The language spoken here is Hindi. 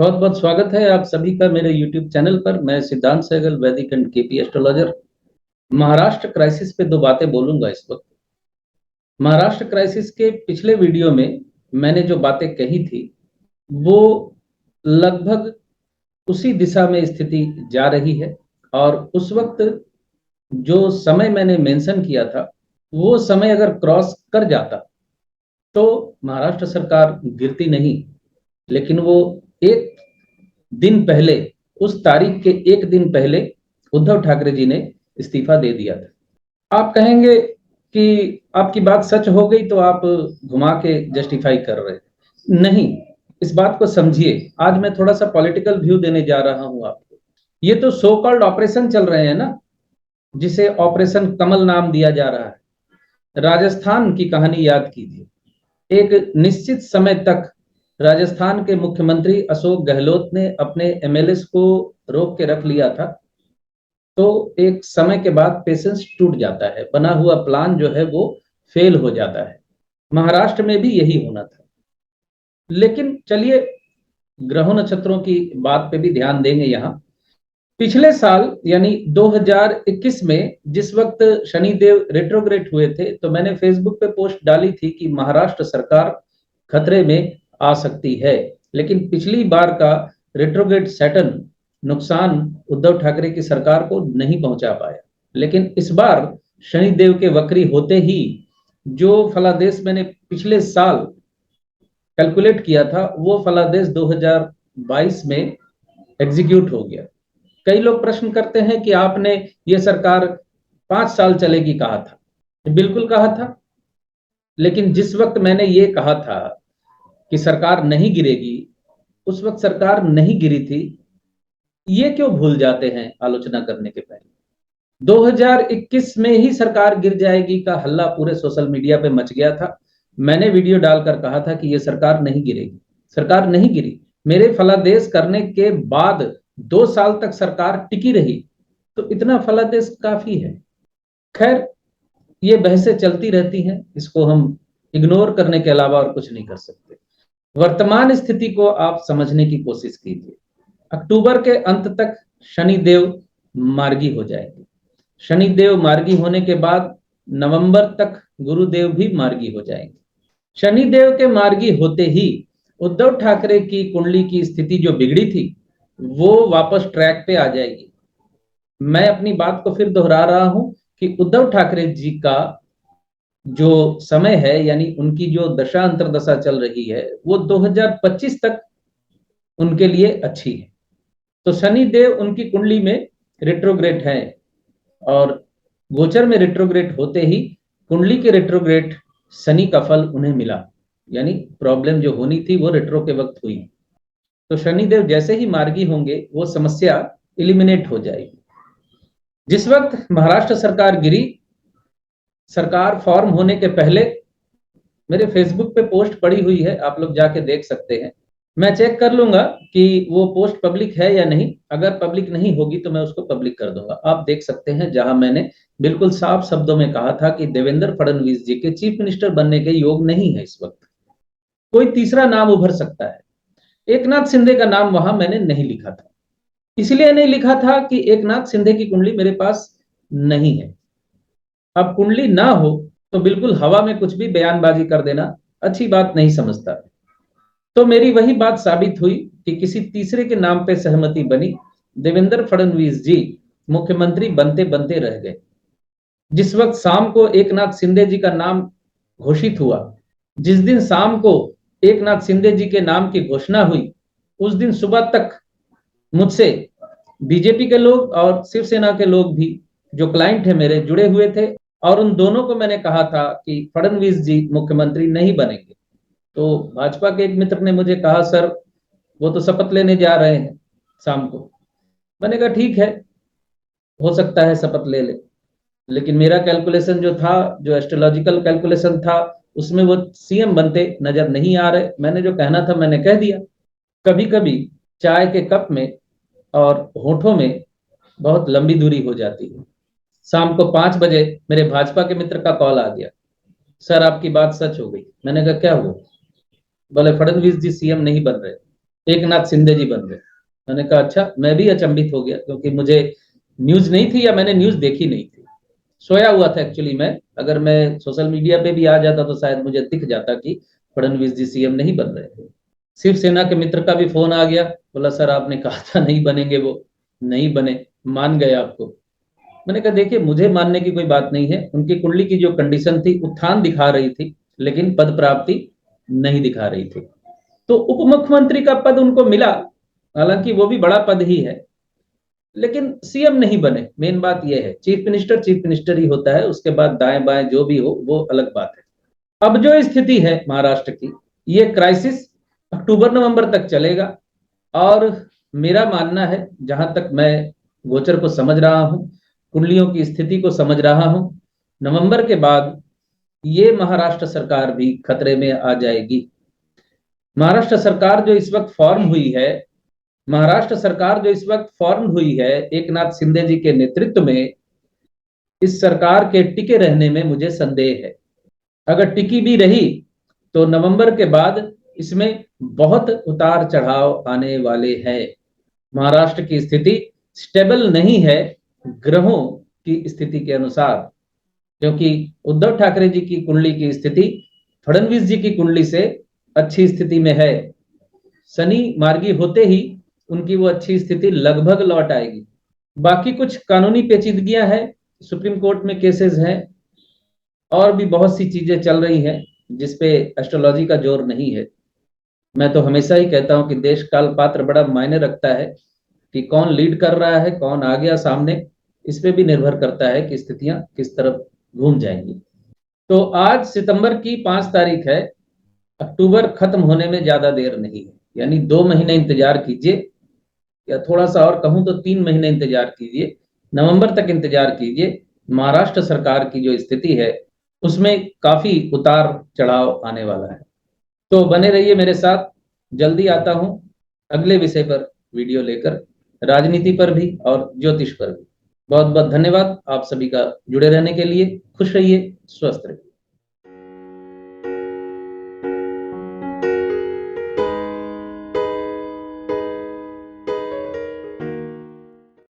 बहुत बहुत स्वागत है आप सभी का मेरे YouTube चैनल पर। मैं सिद्धांत सहगल, वैदिक and KP astrologer. Maharashtra crisis पे दो बातें बोलूंगा इस वक्त। महाराष्ट्र क्राइसिस के पिछले वीडियो में मैंने जो बातें कही थी वो लगभग उसी दिशा में स्थिति जा रही है। और उस वक्त जो समय मैंने मेंशन किया था वो समय अगर क्रॉस कर जाता तो महाराष्ट्र सरकार गिरती नहीं, लेकिन वो एक दिन पहले, उस तारीख के एक दिन पहले उद्धव ठाकरे जी ने इस्तीफा दे दिया था। आप कहेंगे कि आपकी बात सच हो गई तो आप घुमा के जस्टिफाई कर रहे हैं। नहीं, इस बात को समझिए। आज मैं थोड़ा सा पॉलिटिकल व्यू देने जा रहा हूं आपको। ये तो सो कॉल्ड ऑपरेशन चल रहे हैं ना, जिसे ऑपरेशन कमल नाम दिया जा रहा है। राजस्थान की कहानी याद कीजिए। एक निश्चित समय तक राजस्थान के मुख्यमंत्री अशोक गहलोत ने अपने एमएलएस को रोक के रख लिया था। तो एक समय के बाद पेशेंस टूट जाता है, बना हुआ प्लान जो है वो फेल हो जाता है। महाराष्ट्र में भी यही होना था। लेकिन चलिए ग्रहों नक्षत्रों की बात पे भी ध्यान देंगे यहाँ। पिछले साल यानी 2021 में जिस वक्त शनिदेव रेट्रोग्रेड हुए थे तो मैंने फेसबुक पे पोस्ट डाली थी कि महाराष्ट्र सरकार खतरे में आ सकती है। लेकिन पिछली बार का रेट्रोग्रेड सैटर्न नुकसान उद्धव ठाकरे की सरकार को नहीं पहुंचा पाया। लेकिन इस बार शनिदेव के वक्री होते ही जो फलादेश मैंने पिछले साल कैलकुलेट किया था वो फलादेश 2022 में एग्जीक्यूट हो गया। कई लोग प्रश्न करते हैं कि आपने ये सरकार 5 साल चलेगी कहा था। बिल्कुल कहा था, लेकिन जिस वक्त मैंने ये कहा था कि सरकार नहीं गिरेगी, उस वक्त सरकार नहीं गिरी थी। ये क्यों भूल जाते हैं आलोचना करने के पहले? 2021 में ही सरकार गिर जाएगी का हल्ला पूरे सोशल मीडिया पे मच गया था। मैंने वीडियो डालकर कहा था कि ये सरकार नहीं गिरेगी। सरकार नहीं गिरी। मेरे फलादेश करने के बाद 2 साल तक सरकार टिकी रही, तो इतना फलादेश काफी है। खैर, ये बहसें चलती रहती हैं, इसको हम इग्नोर करने के अलावा और कुछ नहीं कर सकते। वर्तमान स्थिति को आप समझने की कोशिश कीजिए। अक्टूबर के अंत तक शनिदेव मार्गी हो जाएंगे। शनिदेव मार्गी होने के बाद नवंबर तक गुरुदेव भी मार्गी हो जाएंगे। शनिदेव के मार्गी होते ही उद्धव ठाकरे की कुंडली की स्थिति जो बिगड़ी थी वो वापस ट्रैक पे आ जाएगी। मैं अपनी बात को फिर दोहरा रहा हूं कि उद्धव ठाकरे जी का जो समय है यानी उनकी जो दशा अंतरदशा चल रही है वो 2025 तक उनके लिए अच्छी है। तो शनि देव उनकी कुंडली में रेट्रोग्रेड है और गोचर में रेट्रोग्रेड होते ही कुंडली के रेट्रोग्रेड शनि का फल उन्हें मिला। यानी प्रॉब्लम जो होनी थी वो रेट्रो के वक्त हुई। तो शनिदेव जैसे ही मार्गी होंगे वो समस्या इलिमिनेट हो जाएगी। जिस वक्त महाराष्ट्र सरकार गिरी, सरकार फॉर्म होने के पहले मेरे फेसबुक पे पोस्ट पड़ी हुई है, आप लोग जाके देख सकते हैं। मैं चेक कर लूंगा कि वो पोस्ट पब्लिक है या नहीं। अगर पब्लिक नहीं होगी तो मैं उसको पब्लिक कर दूंगा। आप देख सकते हैं जहां मैंने बिल्कुल साफ शब्दों में कहा था कि देवेंद्र फडणवीस जी के चीफ मिनिस्टर बनने के योग नहीं है। इस वक्त कोई तीसरा नाम उभर सकता है। एकनाथ शिंदे का नाम वहां मैंने नहीं लिखा था। इसलिए नहीं लिखा था कि एकनाथ शिंदे की कुंडली मेरे पास नहीं है। अब कुंडली ना हो तो बिल्कुल हवा में कुछ भी बयानबाजी कर देना अच्छी बात नहीं समझता। तो मेरी वही बात साबित हुई कि किसी तीसरे के नाम पे सहमति बनी। देवेंद्र फडणवीस जी मुख्यमंत्री बनते बनते रह गए। जिस वक्त शाम को एकनाथ शिंदे जी का नाम घोषित हुआ, जिस दिन शाम को एकनाथ शिंदे जी के नाम की घोषणा हुई, उस दिन सुबह तक मुझसे बीजेपी के लोग और शिवसेना के लोग भी, जो क्लाइंट है मेरे, जुड़े हुए थे। और उन दोनों को मैंने कहा था कि फडणवीस जी मुख्यमंत्री नहीं बनेंगे। तो भाजपा के एक मित्र ने मुझे कहा, सर वो तो शपथ लेने जा रहे हैं शाम को। मैंने कहा ठीक है, हो सकता है शपथ ले ले, लेकिन मेरा कैलकुलेशन जो था, जो एस्ट्रोलॉजिकल कैलकुलेशन था, उसमें वो सीएम बनते नजर नहीं आ रहे। मैंने जो कहना था मैंने कह दिया। कभी कभी चाय के कप में और होठों में बहुत लंबी दूरी हो जाती है। शाम को 5 बजे मेरे भाजपा के मित्र का कॉल आ गया, सर आपकी बात सच हो गई। मैंने कहा क्या हुआ? बोले फडणवीस जी सीएम नहीं बन रहे। एकनाथ शिंदे जी बन गए। मैंने कहा अच्छा, मैं भी अचंभित हो गया क्योंकि मुझे न्यूज नहीं थी या मैंने न्यूज देखी नहीं थी, सोया हुआ था एक्चुअली मैं। अगर मैं सोशल मीडिया पे भी आ जाता तो शायद मुझे दिख जाता कि फडणवीस जी सीएम नहीं बन रहे थे। शिवसेना के मित्र का भी फोन आ गया, बोला सर आपने कहा था नहीं बनेंगे, वो नहीं बने, मान गए आपको। मैंने कहा देखिए मुझे मानने की कोई बात नहीं है, उनकी कुंडली की जो कंडीशन थी उत्थान दिखा रही थी लेकिन पद प्राप्ति नहीं दिखा रही थी। तो उप मुख्यमंत्री का पद उनको मिला, हालांकि वो भी बड़ा पद ही है, लेकिन सीएम नहीं बने। मेन बात यह है, चीफ मिनिस्टर ही होता है, उसके बाद दाएं बाएं जो भी हो वो अलग बात है। अब जो स्थिति है महाराष्ट्र की, ये क्राइसिस अक्टूबर नवंबर तक चलेगा। और मेरा मानना है, जहां तक मैं गोचर को समझ रहा हूं, कुंडलियों की स्थिति को समझ रहा हूं, नवंबर के बाद ये महाराष्ट्र सरकार भी खतरे में आ जाएगी। महाराष्ट्र सरकार जो इस वक्त फॉर्म हुई है, महाराष्ट्र सरकार जो इस वक्त फॉर्म हुई है एकनाथ शिंदे जी के नेतृत्व में, इस सरकार के टिके रहने में मुझे संदेह है। अगर टिकी भी रही तो नवंबर के बाद इसमें बहुत उतार चढ़ाव आने वाले हैं। महाराष्ट्र की स्थिति स्टेबल नहीं है ग्रहों की स्थिति के अनुसार, क्योंकि उद्धव ठाकरे जी की कुंडली की स्थिति फडणवीस जी की कुंडली से अच्छी स्थिति में है। शनि मार्गी होते ही उनकी वो अच्छी स्थिति लगभग लौट आएगी। बाकी कुछ कानूनी पेचीदगियां हैं, सुप्रीम कोर्ट में केसेस हैं, और भी बहुत सी चीजें चल रही हैं जिसपे एस्ट्रोलॉजी का जोर नहीं है। मैं तो हमेशा ही कहता हूं कि देश काल पात्र बड़ा मायने रखता है कि कौन लीड कर रहा है, कौन आ गया सामने, इस पे भी निर्भर करता है कि स्थितियां किस तरफ घूम जाएंगी। तो आज सितंबर की 5 तारीख है, अक्टूबर खत्म होने में ज्यादा देर नहीं है, यानी 2 महीने इंतजार कीजिए, या थोड़ा सा और कहूं तो 3 महीने इंतजार कीजिए, नवंबर तक इंतजार कीजिए। महाराष्ट्र सरकार की जो स्थिति है उसमें काफी उतार चढ़ाव आने वाला है। तो बने रहिए मेरे साथ, जल्दी आता हूं अगले विषय पर वीडियो लेकर, राजनीति पर भी और ज्योतिष पर भी। बहुत बहुत धन्यवाद आप सभी का जुड़े रहने के लिए। खुश रहिए, स्वस्थ रहिए।